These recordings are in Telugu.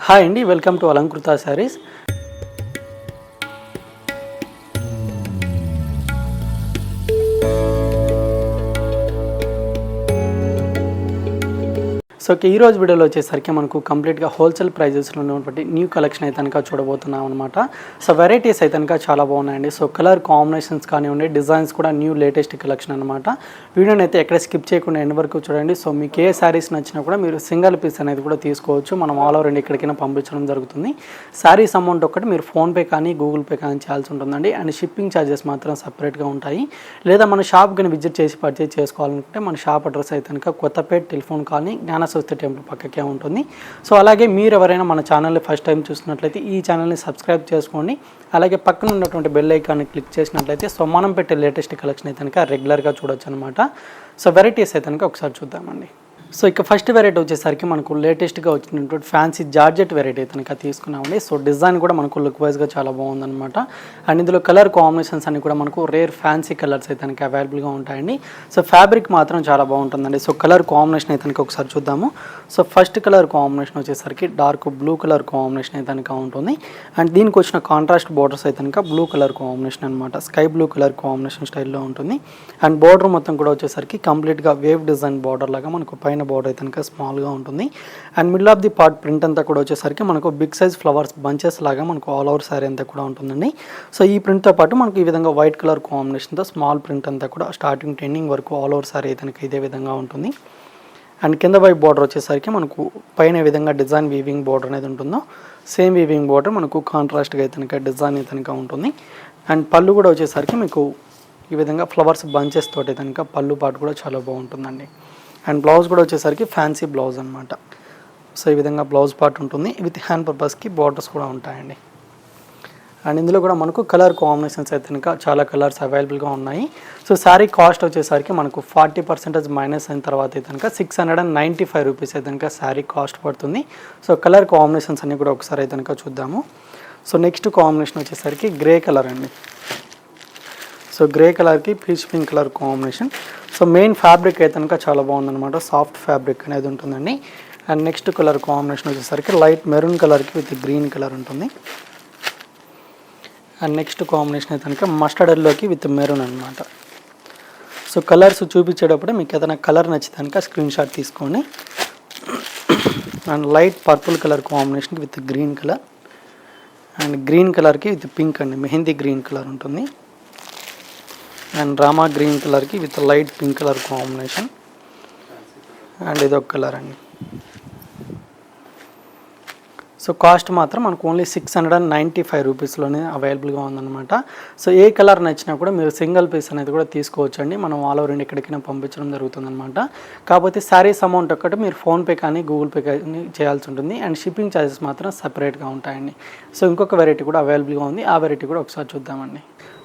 హాయ్ అండి, welcome to Alankrita saris. So ఈ రోజు వీడియోలో వచ్చేసరికి మనకు కంప్లీట్గా హోల్సేల్ ప్రైజెస్లో ఉన్నటువంటి న్యూ కలెక్షన్ అయితే కనుక చూడబోతున్నాం అనమాట. సో వెరైటీస్ అయితే కనుక చాలా బాగున్నాయండి. సో కలర్ కాంబినేషన్స్ కానివ్వండి, డిజైన్స్ కూడా న్యూ లేటెస్ట్ కలెక్షన్ అనమాట. వీడియోని అయితే ఎక్కడ స్కిప్ చేయకుండా ఎండ్ వరకు చూడండి. సో మీకు ఏ శారీస్ నచ్చినా కూడా మీరు సింగిల్ పీస్ అనేది కూడా తీసుకోవచ్చు. మనం ఆల్ ఓవర్ ఇండియా ఎక్కడికైనా పంపించడం జరుగుతుంది. శారీస్ అమౌంట్ ఒకటి మీరు ఫోన్పే కానీ గూగుల్ పే కానీ చేయాల్సి ఉంటుందండి. అండ్ షిప్పింగ్ ఛార్జెస్ మాత్రం సపరేట్గా ఉంటాయి. లేదా మన షాప్ కానీ విజిట్ చేసి పర్చేజ్ చేసుకోవాలనుకుంటే మన షాప్ అడ్రస్ అయితే కనుక Kothapeta telephone colony Gnana Saraswati temple పక్కకే ఉంటుంది. సో అలాగే మీరు ఎవరైనా మన ఛానల్ని ఫస్ట్ టైం చూసినట్లయితే ఈ ఛానల్ని సబ్స్క్రైబ్ చేసుకోండి. అలాగే పక్కన ఉన్నటువంటి బెల్ ఐకాన్ని క్లిక్ చేసినట్లయితే సో మనం పెట్టే లేటెస్ట్ కలెక్షన్ అయితే కనుక రెగ్యులర్గా చూడొచ్చు అనమాట. సో వెరైటీస్ అయితే కనుక ఒకసారి చూద్దామండి. సో ఇక ఫస్ట్ వెరైటీ వచ్చేసరికి మనకు లేటెస్ట్గా వచ్చినటువంటి ఫ్యాన్సీ జార్జెట్ వెరైటీ అయితే కనుక తీసుకున్నామండి. సో డిజైన్ కూడా మనకు లుక్ వైజ్గా చాలా బాగుందన్నమాట. అండ్ ఇందులో కలర్ కాంబినేషన్స్ అన్ని కూడా మనకు రేర్ ఫ్యాన్సీ కలర్స్ అయితే కనుక అవైలబుల్గా ఉంటాయండి. సో ఫ్యాబ్రిక్ మాత్రం చాలా బాగుంటుందండి. సో కలర్ కాంబినేషన్ అయితే కనుక ఒకసారి చూద్దాము. సో ఫస్ట్ కలర్ కాంబినేషన్ వచ్చేసరికి డార్క్ బ్లూ కలర్ కాంబినేషన్ అయితే కనుక ఉంటుంది. అండ్ దీనికి వచ్చిన కాంట్రాస్ట్ బార్డర్స్ అయితే కనుక బ్లూ కలర్ కాంబినేషన్ అనమాట. స్కై బ్లూ కలర్ కాంబినేషన్ స్టైల్లో ఉంటుంది. అండ్ బార్డర్ మొత్తం కూడా వచ్చేసరికి కంప్లీట్గా వేవ్ డిజైన్ బార్డర్ లాగా మనకు పైన బార్డర్ అయితే కనుక స్మాల్గా ఉంటుంది. And middle of the part print అంతా కూడా వచ్చేసరికి మనకు బిగ్ సైజ్ ఫ్లవర్స్ బంచెస్ లాగా మనకు ఆల్ ఓవర్ శారీ అంతా కూడా ఉంటుందండి. సో ఈ ప్రింట్తో పాటు మనకు ఈ విధంగా వైట్ కలర్ కాంబినేషన్తో స్మాల్ ప్రింట్ అంతా కూడా స్టార్టింగ్ టు ఎండింగ్ వరకు ఆల్ ఓవర్ శారీ అయితే కనుక ఇదే విధంగా ఉంటుంది. అండ్ కింద వైపు బార్డర్ వచ్చేసరికి మనకు పైన ఈ విధంగా డిజైన్ వీవింగ్ బార్డర్ అనేది ఉంటుందో సేమ్ వీవింగ్ బార్డర్ మనకు కాంట్రాస్ట్గా అయితే కనుక డిజైన్ అయితే కనుక ఉంటుంది. అండ్ పళ్ళు కూడా వచ్చేసరికి మీకు ఈ విధంగా ఫ్లవర్స్ బంచెస్ తోటి కనుక పళ్ళు పాటు కూడా చాలా బాగుంటుందండి. అండ్ బ్లౌజ్ కూడా వచ్చేసరికి ఫ్యాన్సీ బ్లౌజ్ అనమాట. సో ఈ విధంగా బ్లౌజ్ పార్ట్ ఉంటుంది. విత్ హ్యాండ్ పర్పస్కి బార్డర్స్ కూడా ఉంటాయండి. అండ్ ఇందులో కూడా మనకు కలర్ కాంబినేషన్స్ అయితే కనుక చాలా కలర్స్ అవైలబుల్గా ఉన్నాయి. సో శారీ కాస్ట్ వచ్చేసరికి మనకు 40% మైనస్ అయిన తర్వాత అయితే కనుక 695 రూపీస్ అయితే కనుక శారీ కాస్ట్ పడుతుంది. సో కలర్ కాంబినేషన్స్ అన్నీ కూడా ఒకసారి అయితే కనుక చూద్దాము. సో నెక్స్ట్ కాంబినేషన్ వచ్చేసరికి గ్రే కలర్ అండి. సో గ్రే కలర్కి peach pink colour combination. So main fabric అయితే కనుక చాలా బాగుందన్నమాట. సాఫ్ట్ ఫ్యాబ్రిక్ అనేది ఉంటుందండి. అండ్ నెక్స్ట్ కలర్ కాంబినేషన్ వచ్చేసరికి లైట్ మెరూన్ కలర్కి విత్ గ్రీన్ కలర్ ఉంటుంది. అండ్ నెక్స్ట్ కాంబినేషన్ అయితే కనుక మస్టర్డ్ ఎల్లోకి విత్ మెరూన్ అనమాట. సో కలర్స్ చూపించేటప్పుడు మీకు ఏదైనా కలర్ నచ్చితే కనుక స్క్రీన్ షాట్ తీసుకోండి. అండ్ లైట్ పర్పుల్ కలర్ కాంబినేషన్కి with green colour. And green కలర్కి విత్ పింక్ అండి, మెహందీ గ్రీన్ కలర్ ఉంటుంది. అండ్ రామా గ్రీన్ కలర్కి with light pink colour combination. And ఇదొక కలర్ అండి. సో కాస్ట్ మాత్రం మనకు ఓన్లీ 695 రూపీస్లోనే అవైలబుల్గా ఉందన్నమాట. సో ఏ కలర్ నచ్చినా కూడా మీరు సింగిల్ పీస్ అనేది కూడా తీసుకోవచ్చండి. మనం ఆల్ ఓవర్ ఇండియా ఎక్కడికైనా పంపించడం జరుగుతుందన్నమాట. కాకపోతే శారీస్ అమౌంట్ ఒక్కటి మీరు ఫోన్పే కానీ గూగుల్ పే కానీ చేయాల్సి ఉంటుంది. అండ్ షిప్పింగ్ ఛార్జెస్ మాత్రం సపరేట్గా ఉంటాయండి. సో ఇంకొక వెరైటీ కూడా అవైలబుల్గా ఉంది. ఆ వెరైటీ కూడా ఒకసారి చూద్దామండి.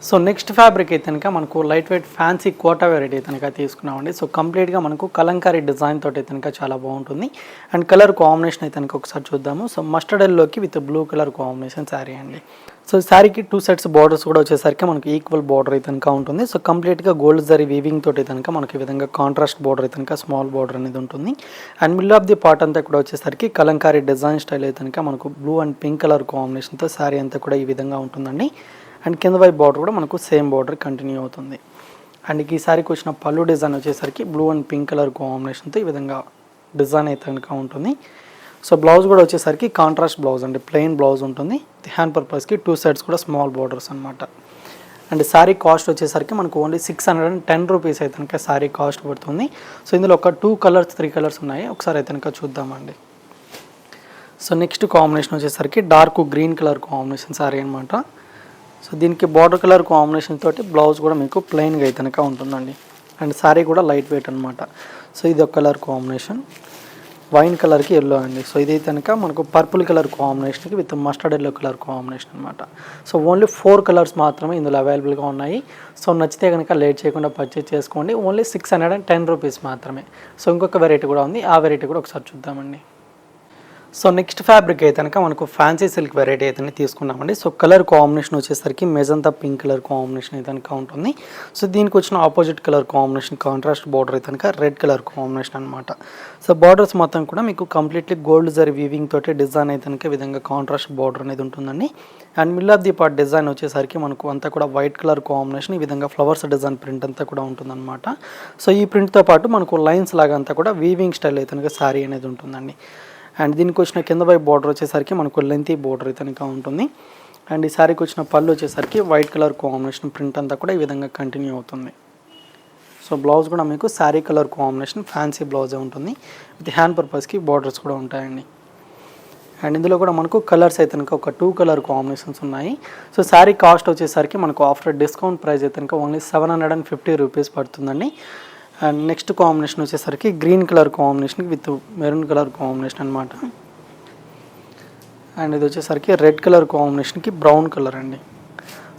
సో నెక్స్ట్ ఫ్యాబ్రిక్ అయితే కనుక మనకు light weight fancy Kota variety అయితే కనుక తీసుకున్నామండి. సో కంప్లీట్గా మనకు కలంకారీ డిజైన్ తోటి అయితే కనుక చాలా బాగుంటుంది. అండ్ కలర్ కాంబినేషన్ అయితే కనుక ఒకసారి చూద్దాము. సో మస్టర్డ్ ఎల్లోకి with blue colour combination sari అండి. సో శారీకి 2 సెట్స్ బార్డర్స్ కూడా వచ్చేసరికి మనకి ఈక్వల్ బార్డర్ అయితే కనుక ఉంటుంది. సో కంప్లీట్గా గోల్డ్ జరీ వీవింగ్ తోటి అయితే కనుక మనకి ఈ విధంగా కాంట్రాస్ట్ బార్డర్ అయితే కనుక స్మాల్ బార్డర్ అనేది ఉంటుంది. And middle of the part అంతా కూడా వచ్చేసరికి కలంకారీ డిజైన్ స్టైల్ అయితే కనుక మనకు బ్లూ అండ్ పింక్ కలర్ కాంబినేషన్తో శారీ అంతా కూడా ఈ విధంగా ఉంటుందండి. అండ్ కింద వైపు బార్డర్ కూడా మనకు సేమ్ బార్డర్ కంటిన్యూ అవుతుంది. అండ్ ఈ సారీకి వచ్చిన పళ్ళు డిజైన్ వచ్చేసరికి బ్లూ అండ్ పింక్ కలర్ కాంబినేషన్తో ఈ విధంగా డిజైన్ అయితే కనుక ఉంటుంది. సో బ్లౌజ్ కూడా వచ్చేసరికి కాంట్రాస్ట్ బ్లౌజ్ అండి, ప్లెయిన్ బ్లౌజ్ ఉంటుంది. హ్యాండ్ పర్పస్కి 2 సైడ్స్ కూడా స్మాల్ బార్డర్స్ అనమాట. అండ్ శారీ కాస్ట్ వచ్చేసరికి మనకు ఓన్లీ 610 రూపీస్ అయితే కనుక శారీ కాస్ట్ పడుతుంది. సో ఇందులో ఒక 2 కలర్స్ 3 కలర్స్ ఉన్నాయి. ఒకసారి అయితే కనుక చూద్దామండి. సో నెక్స్ట్ కాంబినేషన్ వచ్చేసరికి dark green colour combination sari అనమాట. సో దీనికి బార్డర్ కలర్ కాంబినేషన్ తోటి బ్లౌజ్ కూడా మీకు ప్లెయిన్గా అయితే కనుక ఉంటుందండి. అండ్ శారీ కూడా లైట్ వెయిట్ అనమాట. సో ఇది ఒక కలర్ కాంబినేషన్, వైన్ కలర్కి ఎల్లో అండి. సో ఇది కనుక మనకు పర్పుల్ కలర్ కాంబినేషన్కి with mustard yellow colour combination అనమాట. సో ఓన్లీ 4 కలర్స్ మాత్రమే ఇందులో అవైలబుల్గా ఉన్నాయి. సో నచ్చితే కనుక లేట్ చేయకుండా పర్చేజ్ చేసుకోండి. ఓన్లీ 610 రూపీస్ మాత్రమే. సో ఇంకొక వెరైటీ కూడా ఉంది. ఆ వెరైటీ కూడా ఒకసారి చూద్దామండి. సో నెక్స్ట్ ఫ్యాబ్రిక్ అయితే కనుక మనకు ఫ్యాన్సీ సిల్క్ వెరైటీ అయితే తీసుకున్నామండి. సో కలర్ కాంబినేషన్ వచ్చేసరికి మెజంతా పింక్ కలర్ కాంబినేషన్ అయితే కనుక ఉంటుంది. సో దీనికి వచ్చిన opposite colour combination contrast border అయితే కనుక రెడ్ కలర్ కాంబినేషన్ అనమాట. సో బార్డర్స్ మొత్తం కూడా మీకు కంప్లీట్లీ గోల్డ్ జరీ వీవింగ్ తోటి డిజైన్ అయితే కనుక విధంగా కాంట్రాస్ట్ బార్డర్ అనేది ఉంటుందండి. And middle of the part design వచ్చేసరికి మనకు అంతా కూడా వైట్ కలర్ కాంబినేషన్ ఈ విధంగా ఫ్లవర్స్ డిజైన్ ప్రింట్ అంతా కూడా ఉంటుందన్నమాట. సో ఈ ప్రింట్తో పాటు మనకు లైన్స్ లాగా అంతా కూడా వీవింగ్ స్టైల్ అయితే కనుక శారీ అనేది ఉంటుందండి. అండ్ దీనికి వచ్చిన కింద వైపు బార్డర్ వచ్చేసరికి మనకు లెంతీ బార్డర్ అయితే కనుక ఉంటుంది. అండ్ ఈ శారీకి వచ్చిన పళ్ళు వచ్చేసరికి వైట్ కలర్ కాంబినేషన్ ప్రింట్ అంతా కూడా ఈ విధంగా కంటిన్యూ అవుతుంది. సో బ్లౌజ్ కూడా మీకు శారీ కలర్ కాంబినేషన్ ఫ్యాన్సీ బ్లౌజే ఉంటుంది. విత్ హ్యాండ్ పర్పస్కి బార్డర్స్ కూడా ఉంటాయండి. అండ్ ఇందులో కూడా మనకు కలర్స్ అయితే కనుక ఒక 2 కలర్ కాంబినేషన్స్ ఉన్నాయి. సో శారీ కాస్ట్ వచ్చేసరికి మనకు ఆఫ్టర్ డిస్కౌంట్ ప్రైస్ అయితే కనుక ఓన్లీ 750 రూపీస్ పడుతుందండి. అండ్ నెక్స్ట్ కాంబినేషన్ వచ్చేసరికి green colour combination with maroon colour combination అనమాట. అండ్ ఇది వచ్చేసరికి రెడ్ కలర్ కాంబినేషన్కి బ్రౌన్ కలర్ అండి.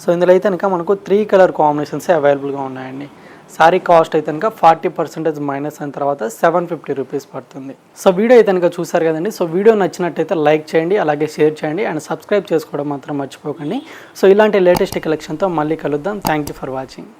సో ఇందులో అయితే కనుక మనకు 3 కలర్ కాంబినేషన్సే అవైలబుల్గా ఉన్నాయండి. సారీ కాస్ట్ అయితే కనుక 40% మైనస్ అయిన తర్వాత 750 రూపీస్ పడుతుంది. సో వీడియో అయితే కనుక చూసారు కదండి. సో వీడియో నచ్చినట్టయితే లైక్ చేయండి, అలాగే షేర్ చేయండి అండ్ సబ్స్క్రైబ్ చేసుకోవడం మాత్రం మర్చిపోకండి. సో ఇలాంటి లేటెస్ట్ కలెక్షన్తో మళ్ళీ కలుద్దాం. Thank you for watching.